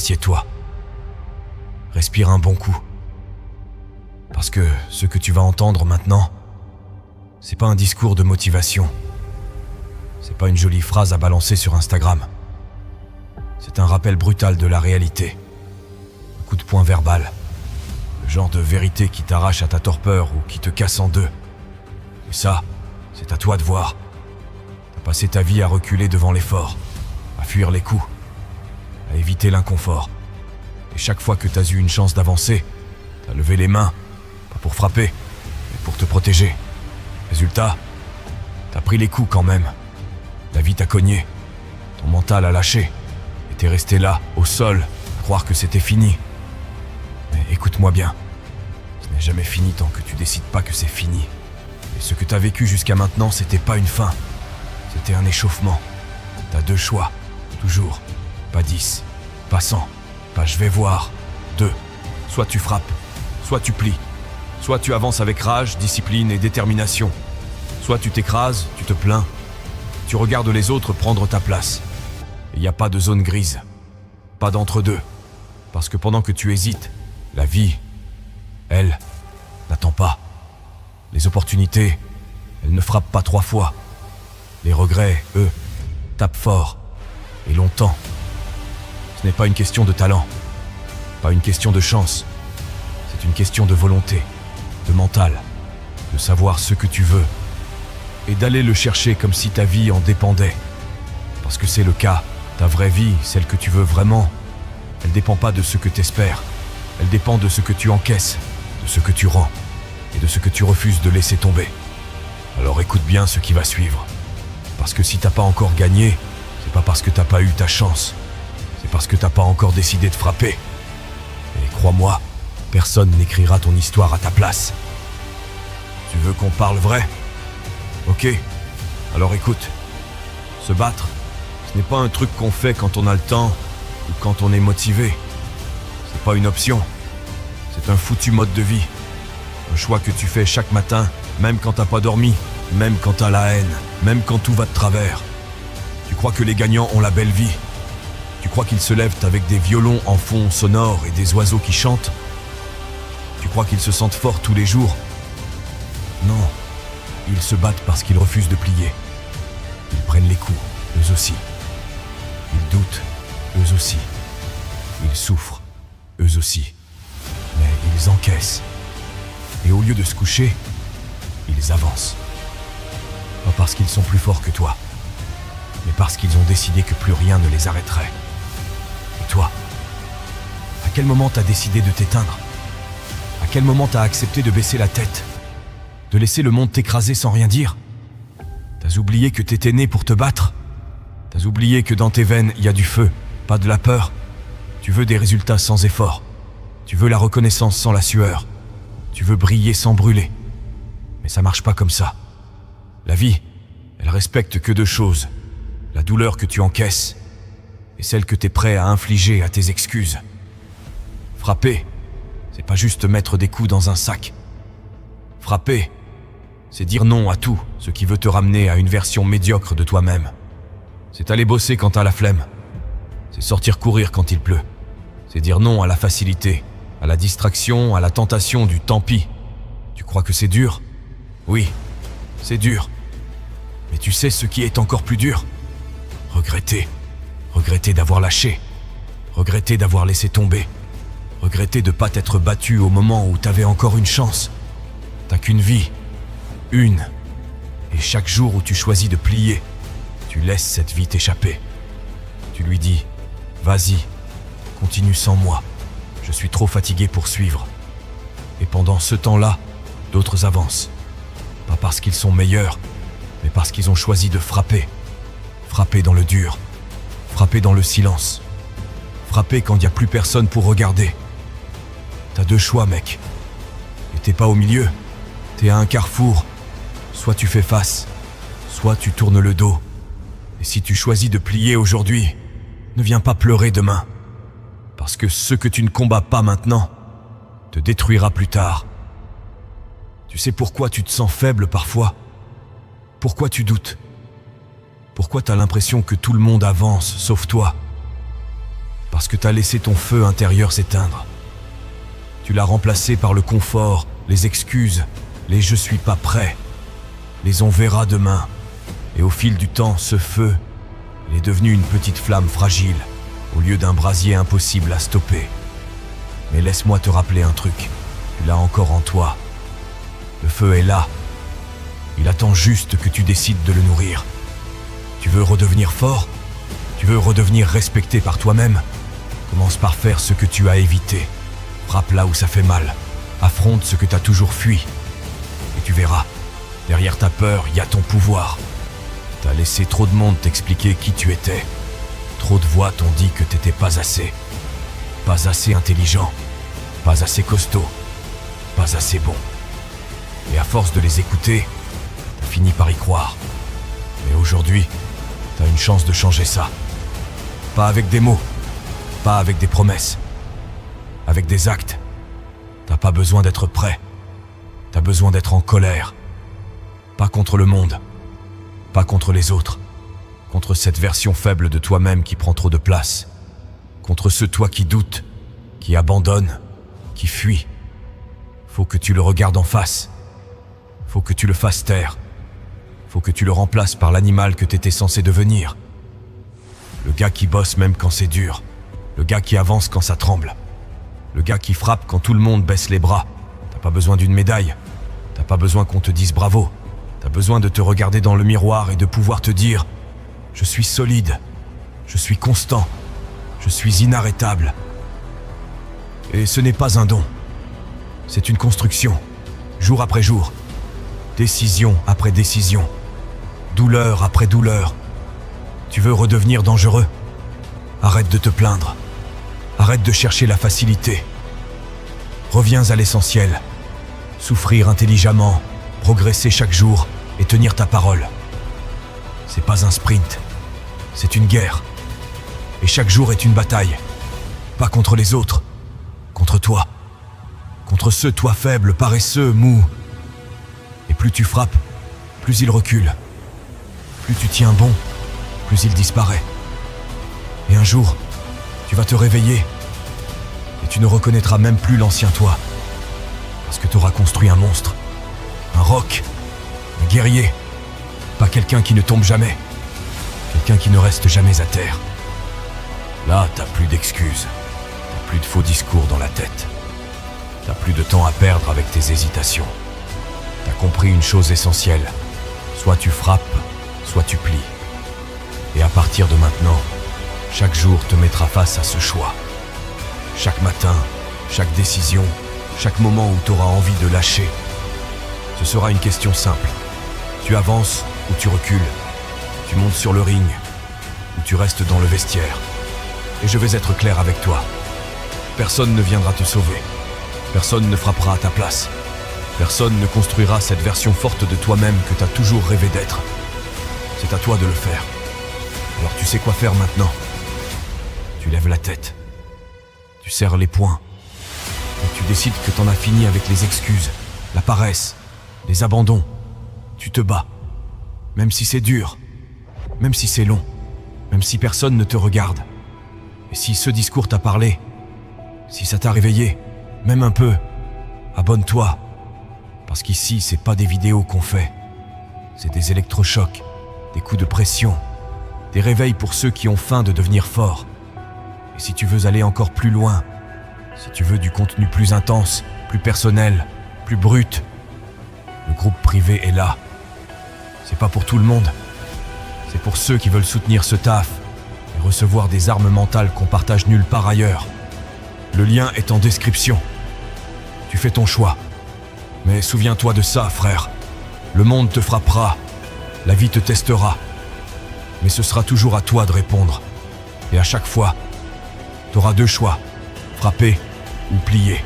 Assieds-toi. Respire un bon coup. Parce que ce que tu vas entendre maintenant, c'est pas un discours de motivation. C'est pas une jolie phrase à balancer sur Instagram. C'est un rappel brutal de la réalité. Un coup de poing verbal. Le genre de vérité qui t'arrache à ta torpeur ou qui te casse en deux. Et ça, c'est à toi de voir. T'as passé ta vie à reculer devant l'effort, à fuir les coups, à éviter l'inconfort. Et chaque fois que t'as eu une chance d'avancer, t'as levé les mains, pas pour frapper, mais pour te protéger. Résultat, t'as pris les coups quand même. La vie t'a cogné, ton mental a lâché, et t'es resté là, au sol, à croire que c'était fini. Mais écoute-moi bien, ce n'est jamais fini tant que tu décides pas que c'est fini. Et ce que t'as vécu jusqu'à maintenant, c'était pas une fin, c'était un échauffement. T'as 2 choix, toujours, pas 10, pas 100, pas je vais voir, 2. Soit tu frappes, soit tu plies, soit tu avances avec rage, discipline et détermination, soit tu t'écrases, tu te plains, tu regardes les autres prendre ta place. Il n'y a pas de zone grise, pas d'entre-deux, parce que pendant que tu hésites, la vie, elle, n'attend pas. Les opportunités, elles ne frappent pas 3 fois. Les regrets, eux, tapent fort et longtemps. Ce n'est pas une question de talent, pas une question de chance. C'est une question de volonté, de mental, de savoir ce que tu veux et d'aller le chercher comme si ta vie en dépendait. Parce que c'est le cas, ta vraie vie, celle que tu veux vraiment, elle dépend pas de ce que t'espères, elle dépend de ce que tu encaisses, de ce que tu rends et de ce que tu refuses de laisser tomber. Alors écoute bien ce qui va suivre. Parce que si t'as pas encore gagné, c'est pas parce que t'as pas eu ta chance, c'est parce que t'as pas encore décidé de frapper. Et crois-moi, personne n'écrira ton histoire à ta place. Tu veux qu'on parle vrai ? Ok, alors écoute. Se battre, ce n'est pas un truc qu'on fait quand on a le temps ou quand on est motivé. C'est pas une option. C'est un foutu mode de vie. Un choix que tu fais chaque matin, même quand t'as pas dormi, même quand t'as la haine, même quand tout va de travers. Tu crois que les gagnants ont la belle vie ? Tu crois qu'ils se lèvent avec des violons en fond sonore et des oiseaux qui chantent ? Tu crois qu'ils se sentent forts tous les jours ? Non, ils se battent parce qu'ils refusent de plier. Ils prennent les coups, eux aussi. Ils doutent, eux aussi. Ils souffrent, eux aussi. Mais ils encaissent. Et au lieu de se coucher, ils avancent. Pas parce qu'ils sont plus forts que toi, mais parce qu'ils ont décidé que plus rien ne les arrêterait. Et toi, à quel moment t'as décidé de t'éteindre ? À quel moment t'as accepté de baisser la tête ? De laisser le monde t'écraser sans rien dire ? T'as oublié que t'étais né pour te battre ? T'as oublié que dans tes veines, il y a du feu, pas de la peur ? Tu veux des résultats sans effort. Tu veux la reconnaissance sans la sueur. Tu veux briller sans brûler. Mais ça marche pas comme ça. La vie, elle respecte que 2 choses. La douleur que tu encaisses et celle que t'es prêt à infliger à tes excuses. Frapper, c'est pas juste mettre des coups dans un sac. Frapper, c'est dire non à tout ce qui veut te ramener à une version médiocre de toi-même. C'est aller bosser quand t'as la flemme. C'est sortir courir quand il pleut. C'est dire non à la facilité, à la distraction, à la tentation du tant pis. Tu crois que c'est dur ? Oui, c'est dur. Mais tu sais ce qui est encore plus dur ? Regretter. Regretter d'avoir lâché. Regretter d'avoir laissé tomber. Regretter de pas t'être battu au moment où t'avais encore une chance. T'as qu'une vie. Une. Et chaque jour où tu choisis de plier, tu laisses cette vie t'échapper. Tu lui dis, vas-y, continue sans moi. Je suis trop fatigué pour suivre. Et pendant ce temps-là, d'autres avancent. Pas parce qu'ils sont meilleurs, mais parce qu'ils ont choisi de frapper. Frapper dans le dur. Frapper dans le silence. Frapper quand il n'y a plus personne pour regarder. T'as 2 choix, mec. Et t'es pas au milieu. T'es à un carrefour. Soit tu fais face, soit tu tournes le dos. Et si tu choisis de plier aujourd'hui, ne viens pas pleurer demain. Parce que ce que tu ne combats pas maintenant te détruira plus tard. Tu sais pourquoi tu te sens faible parfois ? Pourquoi tu doutes ? Pourquoi t'as l'impression que tout le monde avance, sauf toi ? Parce que t'as laissé ton feu intérieur s'éteindre. Tu l'as remplacé par le confort, les excuses, les « je suis pas prêt », les « on verra demain ». Et au fil du temps, ce feu, il est devenu une petite flamme fragile, au lieu d'un brasier impossible à stopper. Mais laisse-moi te rappeler un truc, tu l'as encore en toi. Le feu est là. Il attend juste que tu décides de le nourrir. Tu veux redevenir fort? Tu veux redevenir respecté par toi-même? Commence par faire ce que tu as évité. Frappe là où ça fait mal. Affronte ce que tu as toujours fui. Et tu verras, derrière ta peur, il y a ton pouvoir. T'as laissé trop de monde t'expliquer qui tu étais. Trop de voix t'ont dit que t'étais pas assez. Pas assez intelligent. Pas assez costaud. Pas assez bon. Et à force de les écouter, t'as fini par y croire. Mais aujourd'hui, t'as une chance de changer ça. Pas avec des mots. Pas avec des promesses. Avec des actes. T'as pas besoin d'être prêt. T'as besoin d'être en colère. Pas contre le monde. Pas contre les autres. Contre cette version faible de toi-même qui prend trop de place. Contre ce toi qui doute, qui abandonne, qui fuit. Faut que tu le regardes en face. Faut que tu le fasses taire. Faut que tu le remplaces par l'animal que t'étais censé devenir. Le gars qui bosse même quand c'est dur. Le gars qui avance quand ça tremble. Le gars qui frappe quand tout le monde baisse les bras. T'as pas besoin d'une médaille. T'as pas besoin qu'on te dise bravo. T'as besoin de te regarder dans le miroir et de pouvoir te dire « Je suis solide. Je suis constant. Je suis inarrêtable. » Et ce n'est pas un don. C'est une construction. Jour après jour. Décision après décision. Douleur après douleur. Tu veux redevenir dangereux? Arrête de te plaindre. Arrête de chercher la facilité. Reviens à l'essentiel. Souffrir intelligemment, progresser chaque jour et tenir ta parole. C'est pas un sprint. C'est une guerre. Et chaque jour est une bataille. Pas contre les autres. Contre toi. Contre ceux, toi faible, paresseux, mou. Et plus tu frappes, plus il recule. Plus tu tiens bon, plus il disparaît. Et un jour, tu vas te réveiller et tu ne reconnaîtras même plus l'ancien toi. Parce que tu auras construit un monstre, un roc, un guerrier. Pas quelqu'un qui ne tombe jamais, quelqu'un qui ne reste jamais à terre. Là, t'as plus d'excuses, t'as plus de faux discours dans la tête. T'as plus de temps à perdre avec tes hésitations. T'as compris une chose essentielle. Soit tu frappes, soit tu plies. Et à partir de maintenant, chaque jour te mettra face à ce choix. Chaque matin, chaque décision, chaque moment où tu auras envie de lâcher. Ce sera une question simple. Tu avances ou tu recules. Tu montes sur le ring ou tu restes dans le vestiaire. Et je vais être clair avec toi. Personne ne viendra te sauver. Personne ne frappera à ta place. Personne ne construira cette version forte de toi-même que tu as toujours rêvé d'être. C'est à toi de le faire. Alors tu sais quoi faire maintenant? Tu lèves la tête. Tu serres les poings. Et tu décides que t'en as fini avec les excuses, la paresse, les abandons. Tu te bats. Même si c'est dur. Même si c'est long. Même si personne ne te regarde. Et si ce discours t'a parlé, si ça t'a réveillé, même un peu, abonne-toi. Parce qu'ici, c'est pas des vidéos qu'on fait. C'est des électrochocs, des coups de pression, des réveils pour ceux qui ont faim de devenir forts. Et si tu veux aller encore plus loin, si tu veux du contenu plus intense, plus personnel, plus brut, le groupe privé est là. C'est pas pour tout le monde. C'est pour ceux qui veulent soutenir ce taf et recevoir des armes mentales qu'on partage nulle part ailleurs. Le lien est en description. Tu fais ton choix. Mais souviens-toi de ça, frère. Le monde te frappera. La vie te testera. Mais ce sera toujours à toi de répondre. Et à chaque fois, t'auras deux choix. Frapper ou plier.